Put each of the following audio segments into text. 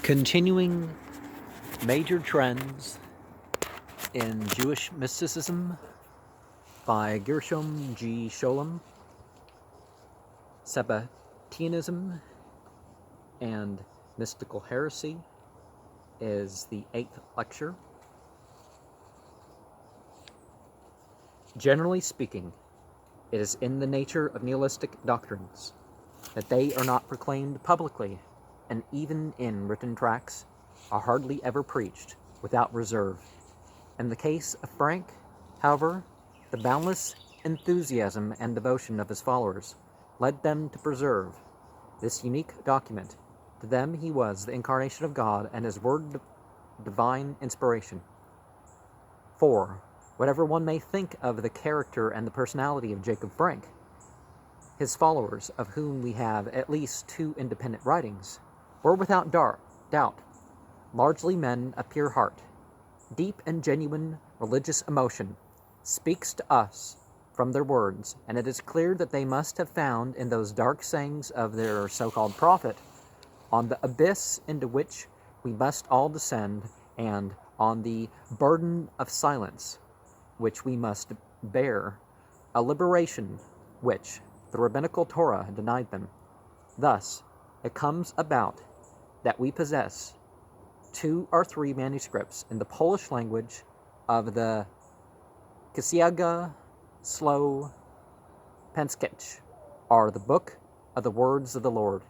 Continuing major trends in Jewish mysticism by Gershom G. Scholem, Sabbatianism, and mystical heresy is the 8th lecture. Generally speaking, it is in the nature of nihilistic doctrines that they are not proclaimed publicly, and even in written tracts are hardly ever preached without reserve. In the case of Frank, however, the boundless enthusiasm and devotion of his followers led them to preserve this unique document. To them he was the incarnation of God and his word divine inspiration. For, whatever one may think of the character and the personality of Jacob Frank, his followers, of whom we have at least 2 independent writings, were without doubt largely men of pure heart. Deep and genuine religious emotion speaks to us from their words, and it is clear that they must have found in those dark sayings of their so-called prophet, on the abyss into which we must all descend, and on the burden of silence which we must bear, a liberation which the rabbinical Torah denied them. Thus, it comes about that we possess 2 or 3 manuscripts in the Polish language of the Księga Słow Pańskich, or the Book of the Words of the Lord.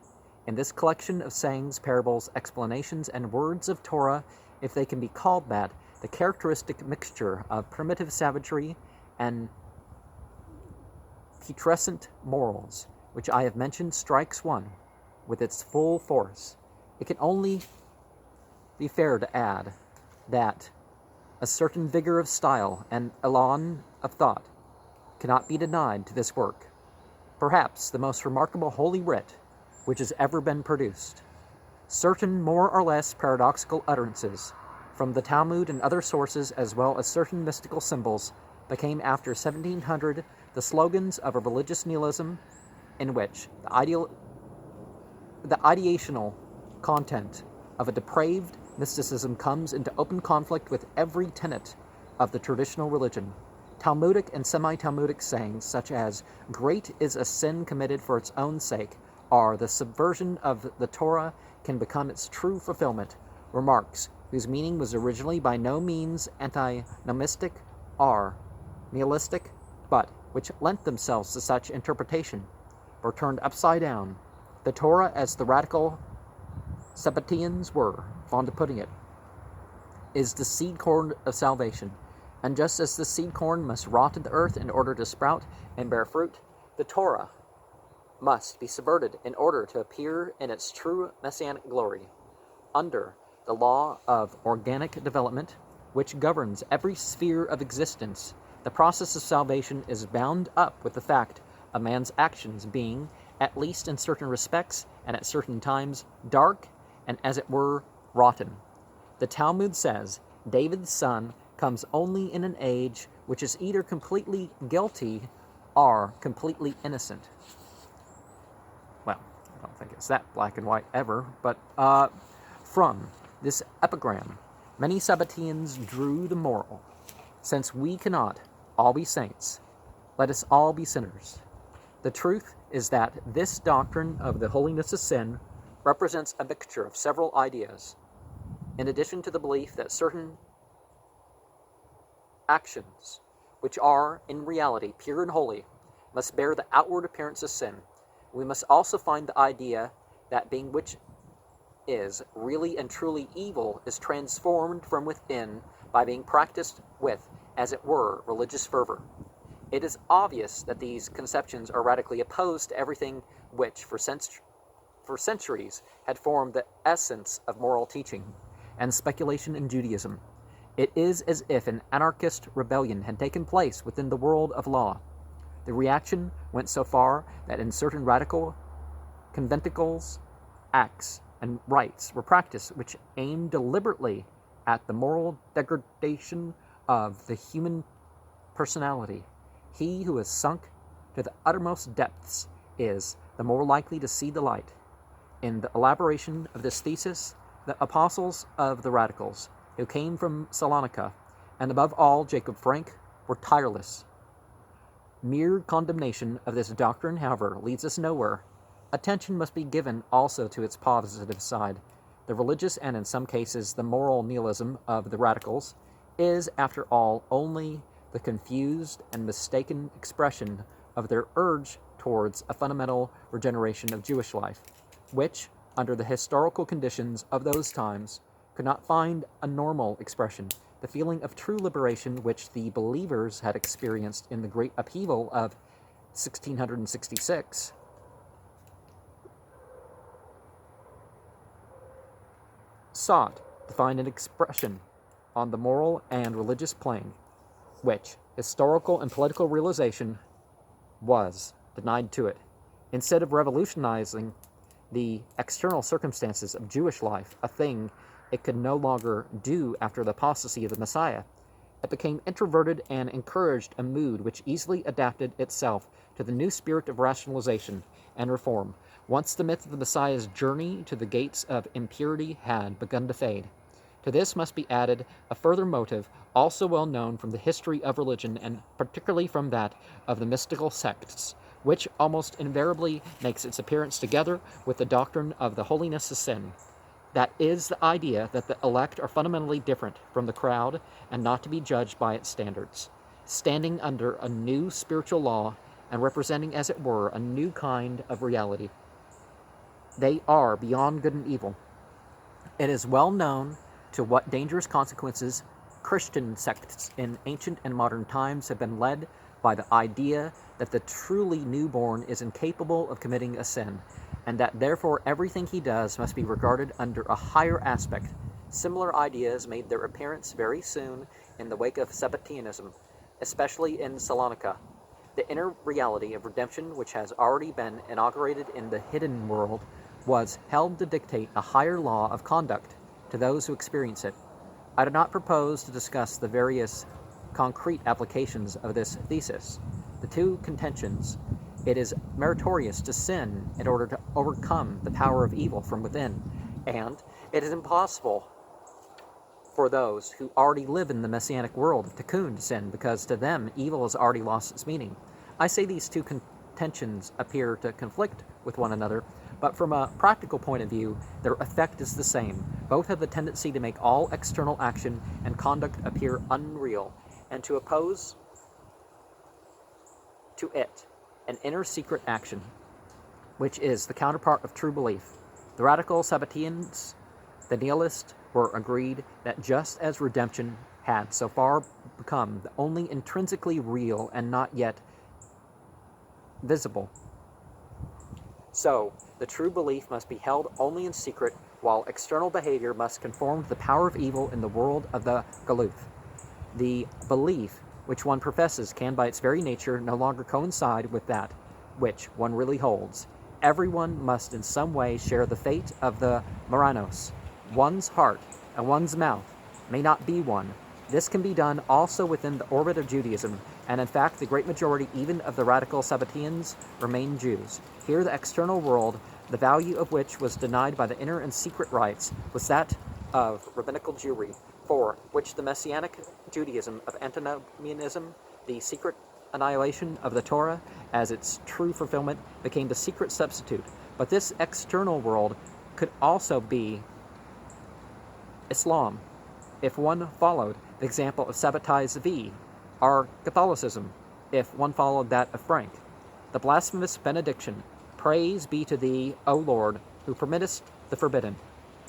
In this collection of sayings, parables, explanations, and words of Torah, if they can be called that, the characteristic mixture of primitive savagery and putrescent morals, which I have mentioned, strikes one with its full force. It can only be fair to add that a certain vigor of style and elan of thought cannot be denied to this work, perhaps the most remarkable holy writ which has ever been produced. Certain more or less paradoxical utterances from the Talmud and other sources, as well as certain mystical symbols, became after 1700 the slogans of a religious nihilism in which the ideational content of a depraved mysticism comes into open conflict with every tenet of the traditional religion. Talmudic and semi-Talmudic sayings such as "great is a sin committed for its own sake," or "the subversion of the Torah can become its true fulfillment," remarks whose meaning was originally by no means antinomiistic or nihilistic, but which lent themselves to such interpretation, were turned upside down. The Torah, as the radical Sabbatians were fond of putting it, is the seed corn of salvation, and just as the seed corn must rot in the earth in order to sprout and bear fruit, the Torah must be subverted in order to appear in its true messianic glory. Under the law of organic development, which governs every sphere of existence, the process of salvation is bound up with the fact of man's actions being, at least in certain respects and at certain times, dark and, as it were, rotten. The Talmud says David's son comes only in an age which is either completely guilty or completely innocent. Well, I don't think it's that black and white ever, but from this epigram, many Sabbatians drew the moral: since we cannot all be saints, let us all be sinners. The truth is that this doctrine of the holiness of sin represents a mixture of several ideas. In addition to the belief that certain actions, which are in reality pure and holy, must bear the outward appearance of sin, we must also find the idea that being which is really and truly evil is transformed from within by being practiced with, as it were, religious fervor. It is obvious that these conceptions are radically opposed to everything which, for centuries, had formed the essence of moral teaching and speculation in Judaism. It is as if an anarchist rebellion had taken place within the world of law. The reaction went so far that in certain radical conventicles, acts and rites were practiced which aimed deliberately at the moral degradation of the human personality. He who is sunk to the uttermost depths is the more likely to see the light. In the elaboration of this thesis, The apostles of the radicals, who came from Salonika, and above all Jacob Frank, were tireless. Mere condemnation of this doctrine, however, leads us nowhere. Attention must be given also to its positive side. The religious and, in some cases, the moral nihilism of the radicals is, after all, only the confused and mistaken expression of their urge towards a fundamental regeneration of Jewish life, which, under the historical conditions of those times, could not find a normal expression. The feeling of true liberation which the believers had experienced in the great upheaval of 1666 sought to find an expression on the moral and religious plane, which historical and political realization was denied to it. Instead of revolutionizing the external circumstances of Jewish life, a thing it could no longer do after the apostasy of the Messiah, it became introverted and encouraged a mood which easily adapted itself to the new spirit of rationalization and reform, once the myth of the Messiah's journey to the gates of impurity had begun to fade. To this must be added a further motive, also well known from the history of religion, and particularly from that of the mystical sects, which almost invariably makes its appearance together with the doctrine of the holiness of sin. That is the idea that the elect are fundamentally different from the crowd and not to be judged by its standards, standing under a new spiritual law and representing, as it were, a new kind of reality. They are beyond good and evil. It is well known to what dangerous consequences Christian sects in ancient and modern times have been led by the idea that the truly newborn is incapable of committing a sin, and that therefore everything he does must be regarded under a higher aspect. Similar ideas made their appearance very soon in the wake of Sabbatianism, especially in Salonika. The inner reality of redemption, which has already been inaugurated in the hidden world, was held to dictate a higher law of conduct to those who experience it. I do not propose to discuss the various concrete applications of this thesis. The two contentions: it is meritorious to sin in order to overcome the power of evil from within, and it is impossible for those who already live in the messianic world to cocoon to sin, because to them evil has already lost its meaning. I say these two contentions appear to conflict with one another, but from a practical point of view, their effect is the same. Both have the tendency to make all external action and conduct appear unreal, and to oppose to it an inner secret action, which is the counterpart of true belief. The radical Sabbatians, the nihilists, were agreed that just as redemption had so far become the only intrinsically real and not yet visible, so the true belief must be held only in secret, while external behavior must conform to the power of evil in the world of the Galuth. The belief which one professes can by its very nature no longer coincide with that which one really holds. Everyone must in some way share the fate of the Moranos. One's heart and one's mouth may not be one. This can be done also within the orbit of Judaism, and in fact the great majority even of the radical Sabbatians remain Jews. Here the external world, the value of which was denied by the inner and secret rites, was that of rabbinical Jewry, for which the Messianic Judaism of antinomianism, the secret annihilation of the Torah as its true fulfillment, became the secret substitute. But this external world could also be Islam, if one followed the example of Sabbati's V, or Catholicism, if one followed that of Frank. The blasphemous benediction, "Praise be to thee, O Lord, who permittest the forbidden,"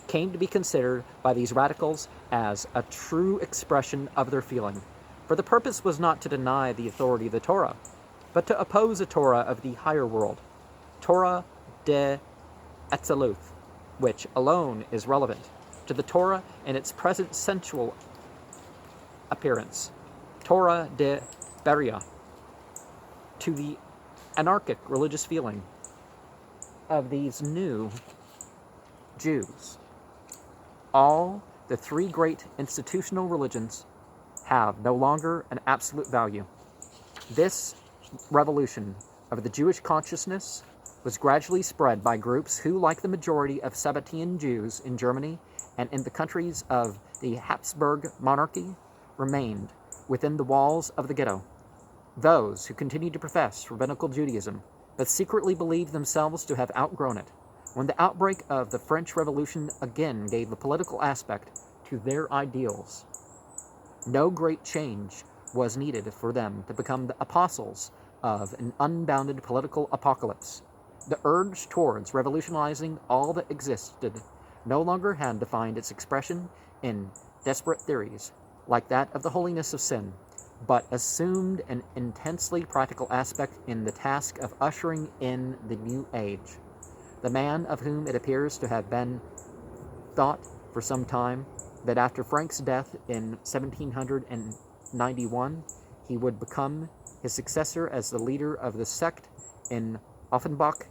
came to be considered by these radicals as a true expression of their feeling. For the purpose was not to deny the authority of the Torah, but to oppose the Torah of the higher world, Torah de Etzeluth, which alone is relevant, to the Torah in its present sensual appearance, Torah de Beria, to the anarchic religious feeling of these new Jews. All the three great institutional religions have no longer an absolute value. This revolution of the Jewish consciousness was gradually spread by groups who, like the majority of Sabbatian Jews in Germany and in the countries of the Habsburg monarchy remained within the walls of the ghetto. Those who continued to profess rabbinical Judaism, but secretly believed themselves to have outgrown it, when the outbreak of the French Revolution again gave a political aspect to their ideals. No great change was needed for them to become the apostles of an unbounded political apocalypse. The urge towards revolutionizing all that existed no longer had to find its expression in desperate theories, like that of the holiness of sin, but assumed an intensely practical aspect in the task of ushering in the new age. The man of whom it appears to have been thought for some time that after Frank's death in 1791, he would become his successor as the leader of the sect in Offenbach,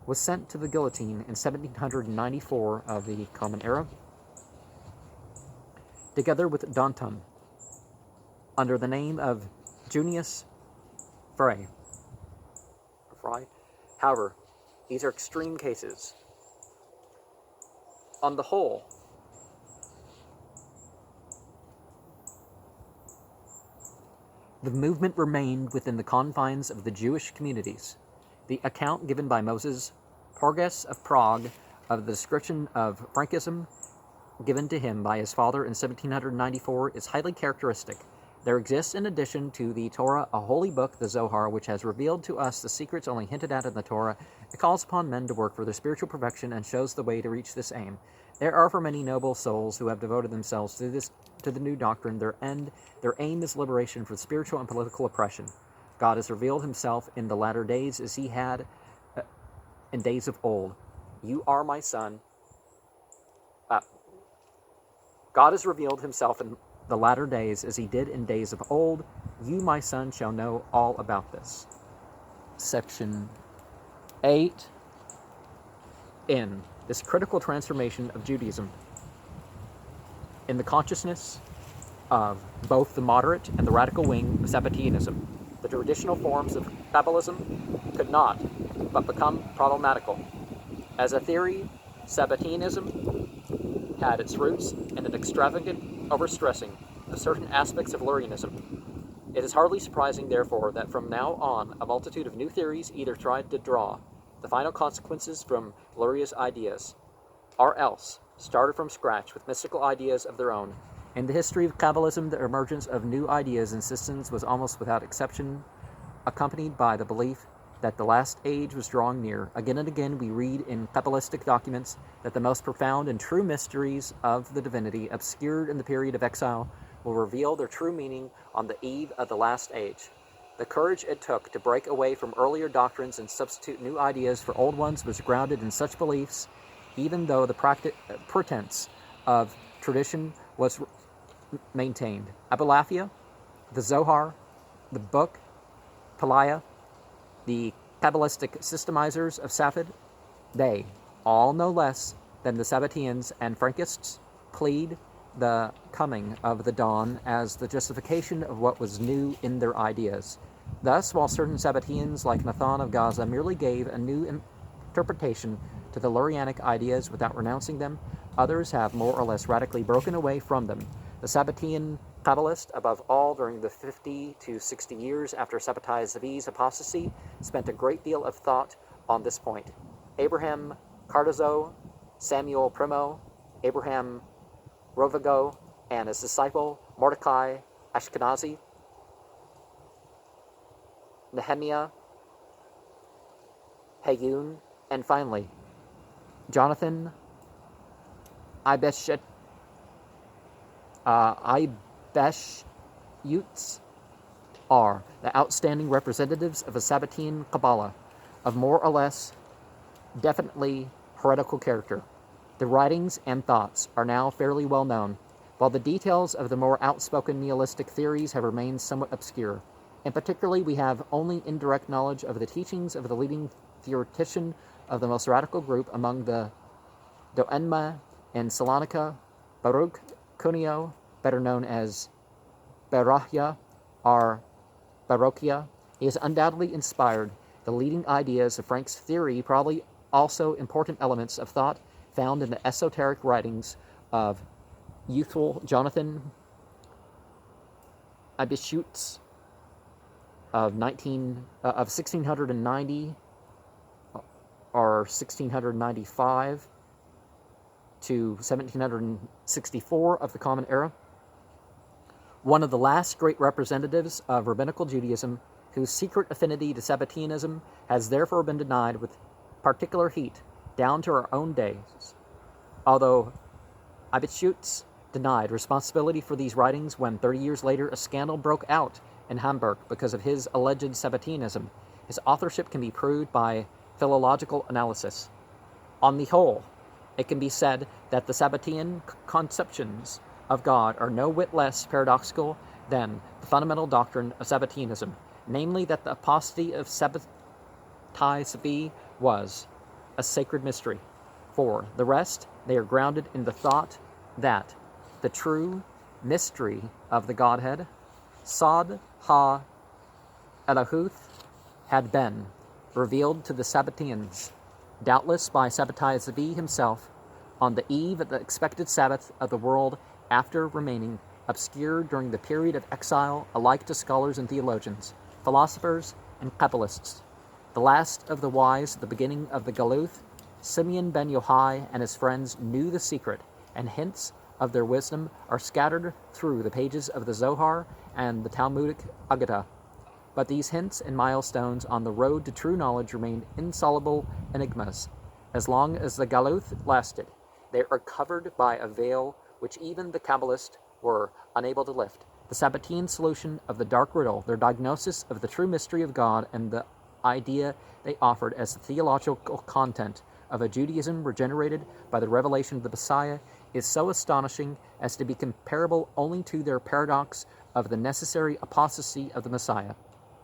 was sent to the guillotine in 1794 of the Common Era, together with Danton, under the name of Junius Frey. However, these are extreme cases. On the whole, the movement remained within the confines of the Jewish communities. The account given by Moses Porges of Prague of the description of Frankism given to him by his father in 1794 is highly characteristic. There exists, in addition to the Torah, a holy book, the Zohar, which has revealed to us the secrets only hinted at in the Torah. It calls upon men to work for their spiritual perfection and shows the way to reach this aim. There are for many noble souls who have devoted themselves to the new doctrine. Their aim is liberation from spiritual and political oppression. God has revealed himself in the latter days as he had in days of old. You are my son. God has revealed himself in the latter days as he did in days of old. You, my son, shall know all about this. Section 8. In this critical transformation of Judaism in the consciousness of both the moderate and the radical wing of Sabbatianism, the traditional forms of Kabbalism could not but become problematical. As a theory, Sabbatianism had its roots in an extravagant overstressing of certain aspects of Lurianism. It is hardly surprising, therefore, that from now on a multitude of new theories either tried to draw the final consequences from Luria's ideas, or else started from scratch with mystical ideas of their own. In the history of Kabbalism, the emergence of new ideas and systems was almost without exception accompanied by the belief that the last age was drawing near. Again and again we read in Kabbalistic documents that the most profound and true mysteries of the divinity, obscured in the period of exile, will reveal their true meaning on the eve of the last age. The courage it took to break away from earlier doctrines and substitute new ideas for old ones was grounded in such beliefs, even though the pretense of tradition was maintained. Abulafia, the Zohar, the Book, Pelaiah, the Kabbalistic systemizers of Safed, they, all no less than the Sabbatians and Frankists, plead the coming of the dawn as the justification of what was new in their ideas. Thus, while certain Sabbatians, like Nathan of Gaza, merely gave a new interpretation to the Lurianic ideas without renouncing them, others have more or less radically broken away from them. The Sabbatian Kabbalist, above all during the 50 to 60 years after Sabbati Zavi's apostasy, spent a great deal of thought on this point. Abraham Cardozo, Samuel Primo, Abraham Rovigo, and his disciple Mordecai Ashkenazi, Nehemiah Hayun, and finally Jonathan Ibeshutz are the outstanding representatives of a Sabbatian Kabbalah of more or less definitely heretical character. The writings and thoughts are now fairly well known, while the details of the more outspoken nihilistic theories have remained somewhat obscure. In particular, we have only indirect knowledge of the teachings of the leading theoretician of the most radical group among the Doenma in Salonika, Baruch Cuneo, better known as Barahia or Barokia. He has undoubtedly inspired the leading ideas of Frank's theory, probably also important elements of thought found in the esoteric writings of youthful Jonathan Abishutz of 1690 or 1695 to 1764 of the Common Era, one of the last great representatives of rabbinical Judaism, whose secret affinity to Sabbatianism has therefore been denied with particular heat down to our own days. Although Abishutz denied responsibility for these writings when 30 years later a scandal broke out in Hamburg because of his alleged Sabbatianism, his authorship can be proved by philological analysis. On the whole, it can be said that the Sabbatian conceptions of God are no whit less paradoxical than the fundamental doctrine of Sabbatianism, namely that the apostasy of Sabbati was a sacred mystery. For the rest, they are grounded in the thought that the true mystery of the Godhead, Sod Ha-Elohuth, had been revealed to the Sabbatians, doubtless by Sabbati himself, on the eve of the expected Sabbath of the world, after remaining obscure during the period of exile alike to scholars and theologians, philosophers and Kabbalists. The last of the wise at the beginning of the Galuth, Simeon ben Yochai and his friends knew the secret, and hints of their wisdom are scattered through the pages of the Zohar and the Talmudic Aggadah. But these hints and milestones on the road to true knowledge remained insoluble enigmas. As long as the Galuth lasted, they are covered by a veil which even the Kabbalists were unable to lift. The Sabbatian solution of the dark riddle, their diagnosis of the true mystery of God, and the idea they offered as the theological content of a Judaism regenerated by the revelation of the Messiah, is so astonishing as to be comparable only to their paradox of the necessary apostasy of the Messiah.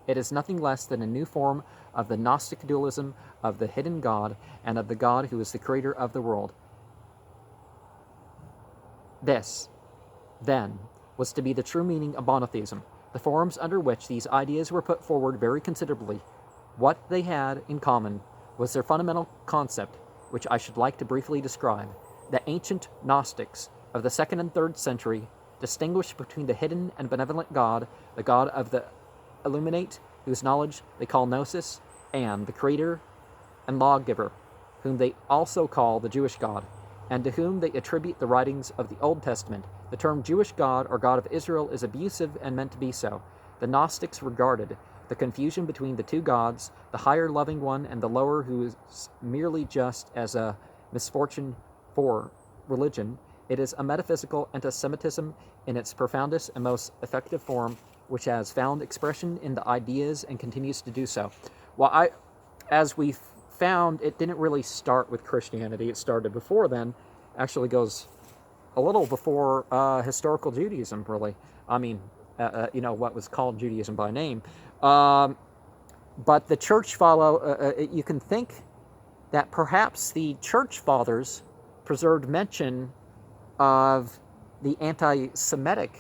It is nothing less than a new form of the Gnostic dualism of the hidden God and of the God who is the creator of the world. This, then, was to be the true meaning of monotheism. The forms under which these ideas were put forward vary considerably. What they had in common was their fundamental concept, which I should like to briefly describe. The ancient Gnostics of the 2nd and 3rd century distinguished between the hidden and benevolent God, the God of the illuminate, whose knowledge they call Gnosis, and the Creator and Lawgiver, whom they also call the Jewish God, and to whom they attribute the writings of the Old Testament. The term Jewish God or God of Israel is abusive and meant to be so. The Gnostics regarded the confusion between the two gods, the higher loving one and the lower who is merely just, as a misfortune for religion. It is a metaphysical anti-Semitism in its profoundest and most effective form, which has found expression in the ideas and continues to do so. Well, as we found, it didn't really start with Christianity. It started before then. Actually goes a little before historical Judaism, really. I mean, what was called Judaism by name. But the church you can think that perhaps the church fathers preserved mention of the anti-Semitic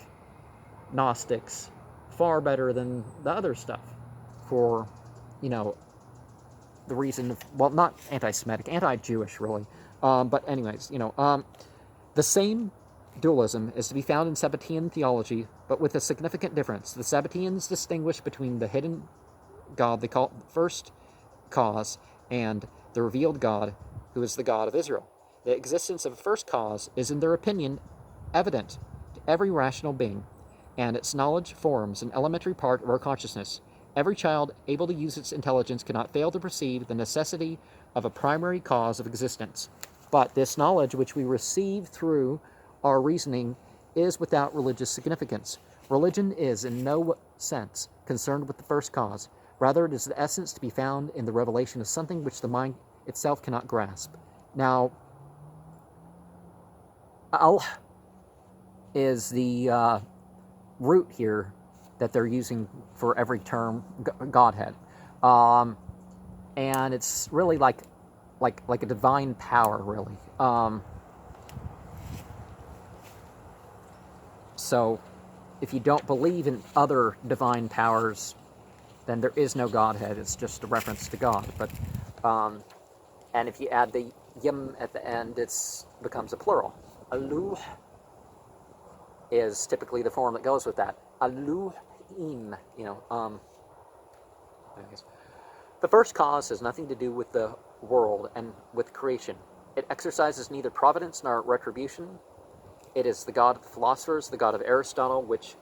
Gnostics far better than the other stuff for, the reason of, well, not anti-Semitic, anti-Jewish, really. But anyways, the same dualism is to be found in Sabbatian theology, but with a significant difference. The Sabbatians distinguish between the hidden God, they call it the first cause, and the revealed God, who is the God of Israel. The existence of a first cause is, in their opinion, evident to every rational being, and its knowledge forms an elementary part of our consciousness. Every child able to use its intelligence cannot fail to perceive the necessity of a primary cause of existence. But this knowledge, which we receive through our reasoning, is without religious significance. Religion is in no sense concerned with the first cause. Rather, it is the essence to be found in the revelation of something which the mind itself cannot grasp. Now, Al is the root here that they're using for every term, Godhead. And it's really like a divine power, really. So, if you don't believe in other divine powers, then there is no Godhead. It's just a reference to God. But and if you add the yim at the end, it becomes a plural. Aluh is typically the form that goes with that. Aluhim, anyways. The first cause has nothing to do with the world and with creation. It exercises neither providence nor retribution. It is the god of the philosophers, the god of Aristotle, which,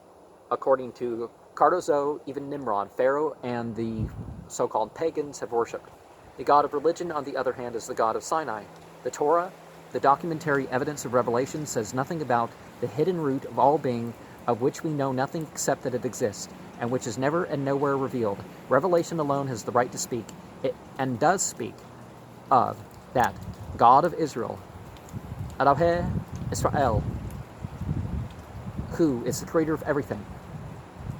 according to Cardozo, even Nimrod, Pharaoh, and the so-called pagans have worshipped. The god of religion, on the other hand, is the god of Sinai. The Torah, the documentary evidence of revelation, says nothing about the hidden root of all being, of which we know nothing except that it exists, and which is never and nowhere revealed. Revelation alone has the right to speak, and does speak, of that God of Israel, Elohei Israel, who is the creator of everything.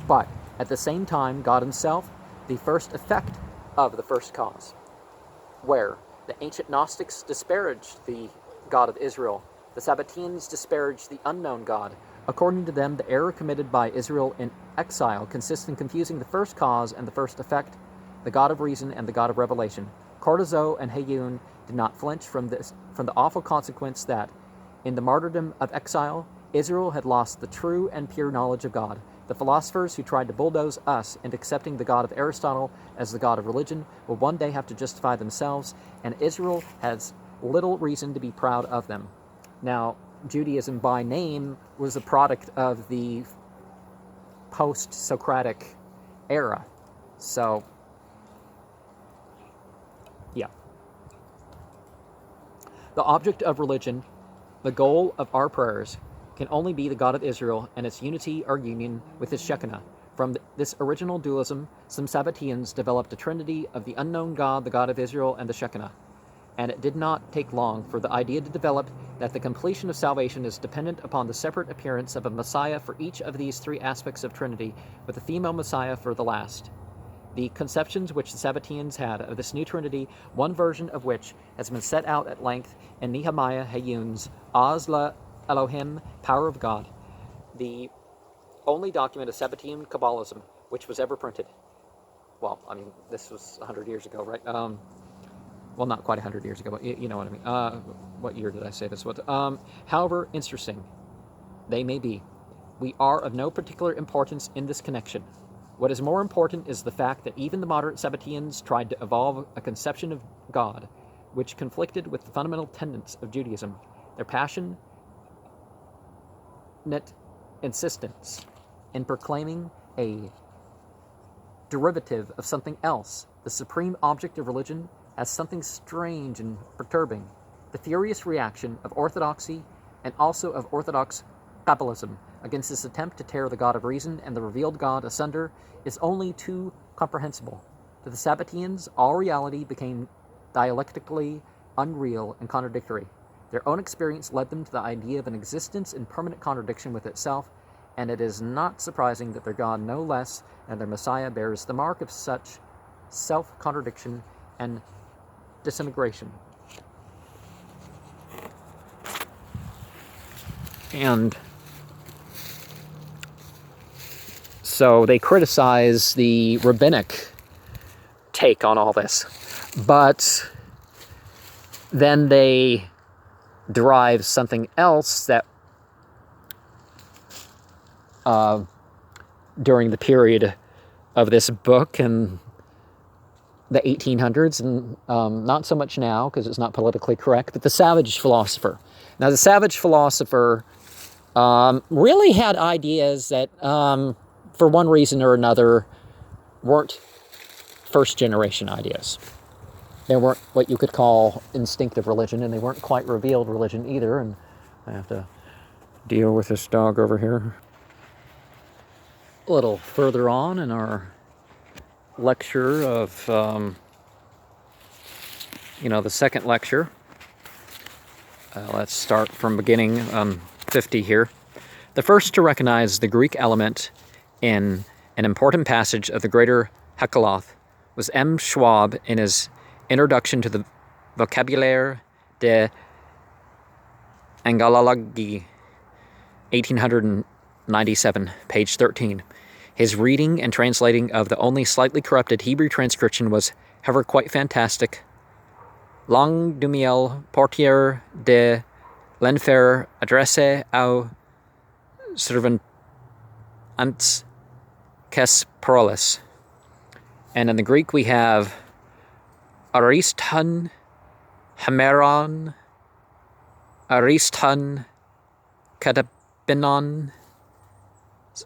But at the same time, God himself, the first effect of the first cause, where the ancient Gnostics disparaged the God of Israel, the Sabbatians disparaged the unknown God. According to them, the error committed by Israel in exile consists in confusing the first cause and the first effect, the God of reason and the God of revelation. Cardozo and Hayun did not flinch from the awful consequence that, in the martyrdom of exile, Israel had lost the true and pure knowledge of God. The philosophers who tried to bulldoze us into accepting the God of Aristotle as the God of religion will one day have to justify themselves, and Israel has little reason to be proud of them. Now, Judaism by name was a product of the post-Socratic era. So, yeah. The object of religion, the goal of our prayers, can only be the God of Israel and its unity or union with his Shekinah. From this original dualism, some Sabbatians developed a trinity of the unknown God, the God of Israel, and the Shekinah. And it did not take long for the idea to develop that the completion of salvation is dependent upon the separate appearance of a Messiah for each of these three aspects of Trinity, with a female Messiah for the last. The conceptions which the Sabbatians had of this new Trinity, one version of which has been set out at length in Nehemiah Hayun's Oz La Elohim, Power of God, the only document of Sabbatian Kabbalism which was ever printed. Well, I mean, this was 100 years ago, right? Well, not quite 100 years ago, but you know what I mean. What year did I say this was? However interesting they may be, we are of no particular importance in this connection. What is more important is the fact that even the moderate Sabbatians tried to evolve a conception of God which conflicted with the fundamental tenets of Judaism. Their passionate insistence in proclaiming a derivative of something else, the supreme object of religion, as something strange and perturbing. The furious reaction of orthodoxy and also of orthodox Kabbalism against this attempt to tear the God of reason and the revealed God asunder is only too comprehensible. To the Sabbatians, all reality became dialectically unreal and contradictory. Their own experience led them to the idea of an existence in permanent contradiction with itself, and it is not surprising that their God, no less than their Messiah, bears the mark of such self-contradiction and disintegration. And so they criticize the rabbinic take on all this, but then they derive something else that during the period of this book in the 1800s, and not so much now because it's not politically correct, but the savage philosopher. Now, the savage philosopher really had ideas that, for one reason or another, weren't first-generation ideas. They weren't what you could call instinctive religion, and they weren't quite revealed religion either, and I have to deal with this dog over here. A little further on in our lecture of, the second lecture. Let's start from beginning 50 here. The first to recognize the Greek element in an important passage of the greater Hekaloth was M. Schwab in his Introduction to the Vocabulaire de Angelologie, 1897, page 13. His reading and translating of the only slightly corrupted Hebrew transcription was, however, quite fantastic. Langue du miel, portière de l'enfer adresse au servants kes paroles. And in the Greek we have ariston, hemeron, ariston, katapinon,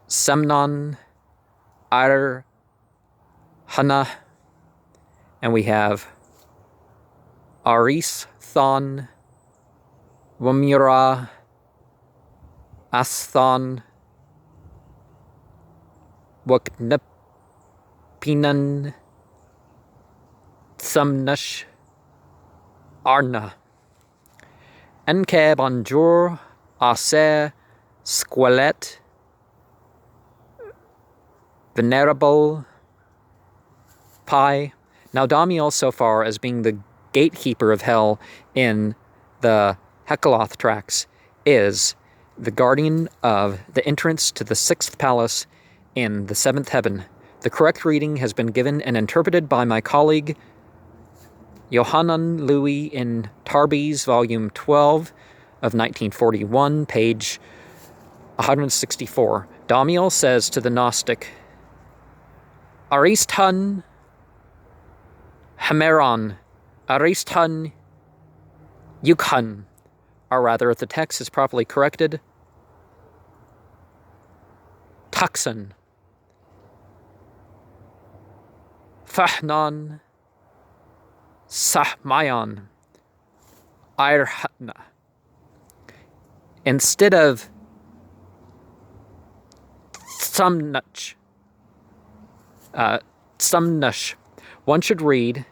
semnon, hana, and we have aristhon, wamira, asthon, waknepinan, samnash, arna. Enke bonjour, asse, squelette, venerable, pi. Now Damiel, so far as being the gatekeeper of hell in the Hekaloth tracts, is the guardian of the entrance to the sixth palace in the seventh heaven. The correct reading has been given and interpreted by my colleague Johannan Louis in Tarbes, volume 12 of 1941, page 164. Damiel says to the Gnostic, Aristan, Hemeron, Aristan, Yukhan, or rather, if the text is properly corrected, Taxon, Fahnan, Sahmayon, Irhatna. Instead of Samnush, one should read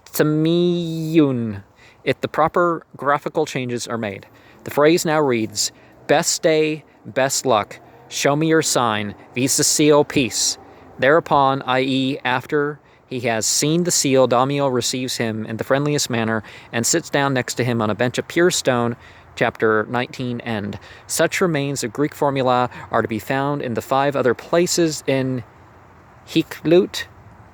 Samiyun if the proper graphical changes are made. The phrase now reads, best day, best luck, show me your sign, visa seal, peace. Thereupon, i.e. after he has seen the seal, Damiel receives him in the friendliest manner and sits down next to him on a bench of pure stone, chapter 19 end. Such remains of Greek formula are to be found in the 5 other places in Hiklut,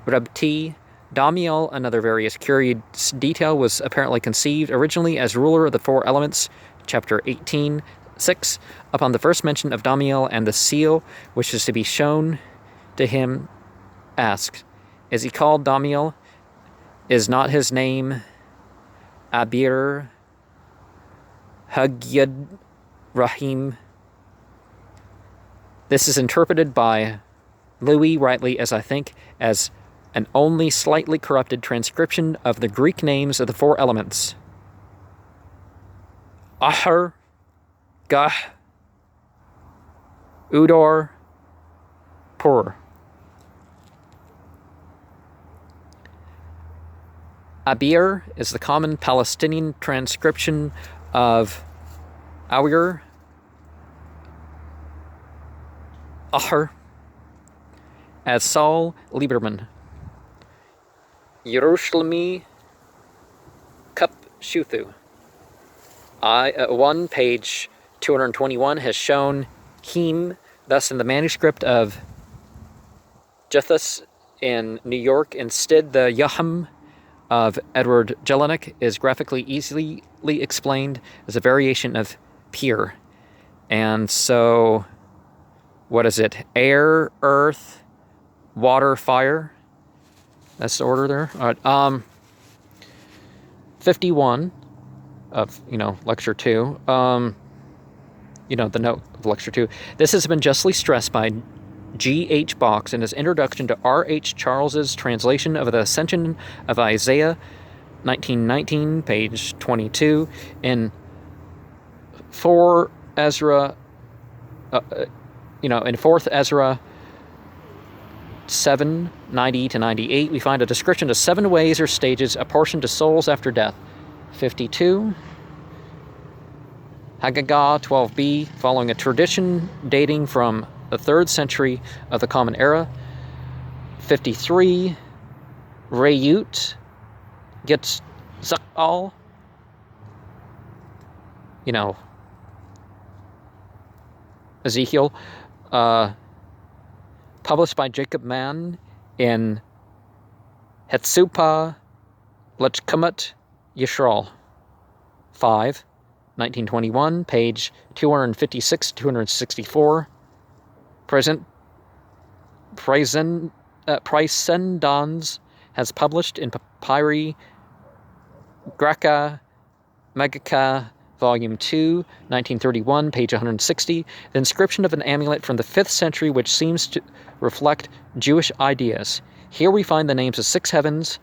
Rabti. Damiel, another various curious detail, was apparently conceived originally as ruler of the 4 elements, chapter 18, 6. Upon the first mention of Damiel and the seal, which is to be shown to him, asked, is he called Damiel? Is not his name Abir Hagyad Rahim? This is interpreted by Louis, rightly as I think, as an only slightly corrupted transcription of the Greek names of the 4 elements. Ahar, Gah, Udor, Pur. Abir is the common Palestinian transcription of Awir, Ahar, as Saul Lieberman. Yerushalmi Kup Shuthu. 1 page 221 has shown him, thus in the manuscript of Jethus in New York. Instead, the Yaham of Edward Jelinek is graphically easily explained as a variation of Pir. And so, what is it? Air, earth, water, fire. That's the order there. All right. 51 of, lecture 2. The note of lecture 2. This has been justly stressed by G.H. Box in his introduction to R.H. Charles's translation of the Ascension of Isaiah, 1919, page 22, in 4 Ezra, in 4th Ezra 7:90 to 98, we find a description of 7 ways or stages apportioned to souls after death. 52, Haggadah 12b, following a tradition dating from the 3rd century of the Common Era. 53, Reyut gets Zakal, Ezekiel, published by Jacob Mann in Hetsupa Lechkumet Yisrael. 5, 1921, page 256, 264. Praesendans has published in Papyri Graeca Magica, Volume 2, 1931, page 160, the inscription of an amulet from the 5th century which seems to reflect Jewish ideas. Here we find the names of 6 heavens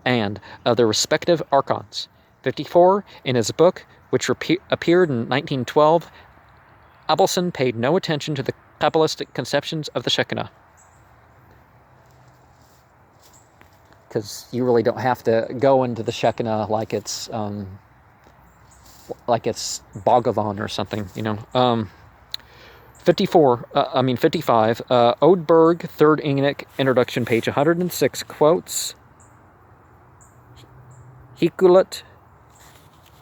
and of their respective archons. 54, in his book, which appeared in 1912, Abelson paid no attention to the Kabbalistic conceptions of the Shekinah. Because you really don't have to go into the Shekinah like it's Bhagavan or something, you know. 55, Odeberg, 3rd Enoch, introduction, page 106, quotes Hikulat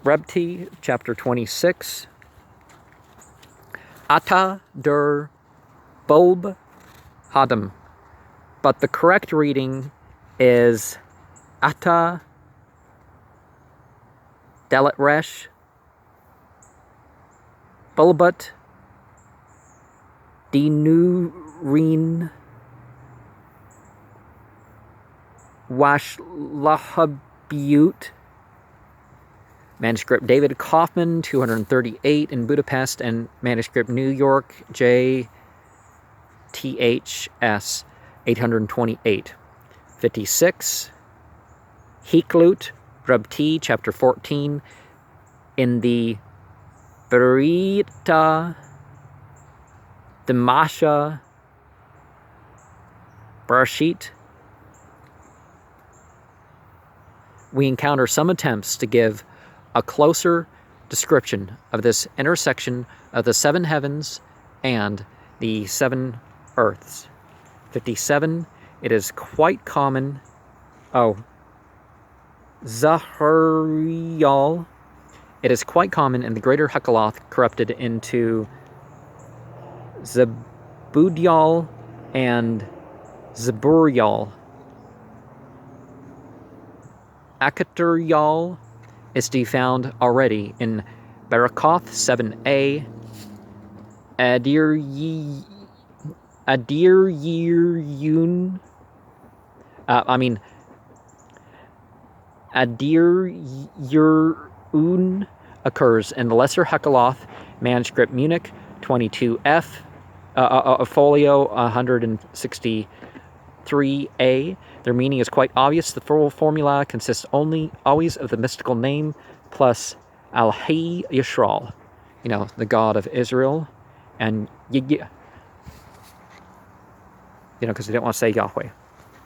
Rebti, chapter 26, Ata der Bulb Hadam. But the correct reading is Ata Delet Resh Bulbat Dinurin Washlahabut. Manuscript David Kaufman, 238 in Budapest, and manuscript New York, JTHS, 828. 56, Hiklut, Rabti, chapter 14, in the Berita Damasha Brashit, we encounter some attempts to give a closer description of this intersection of the 7 heavens and the 7 earths. 57, it is quite common, Zaharial, it is quite common in the greater Hekaloth corrupted into Zebudial and Zeburial. Akaterial is to be found already in Barakoth 7a, Adiryun, Adiryun occurs in the Lesser Hekaloth, manuscript Munich 22f, folio 163a. Their meaning is quite obvious. The full formula consists always of the mystical name plus Al-Hayy Yisrael, you know, the God of Israel, and you know, because they don't want to say Yahweh.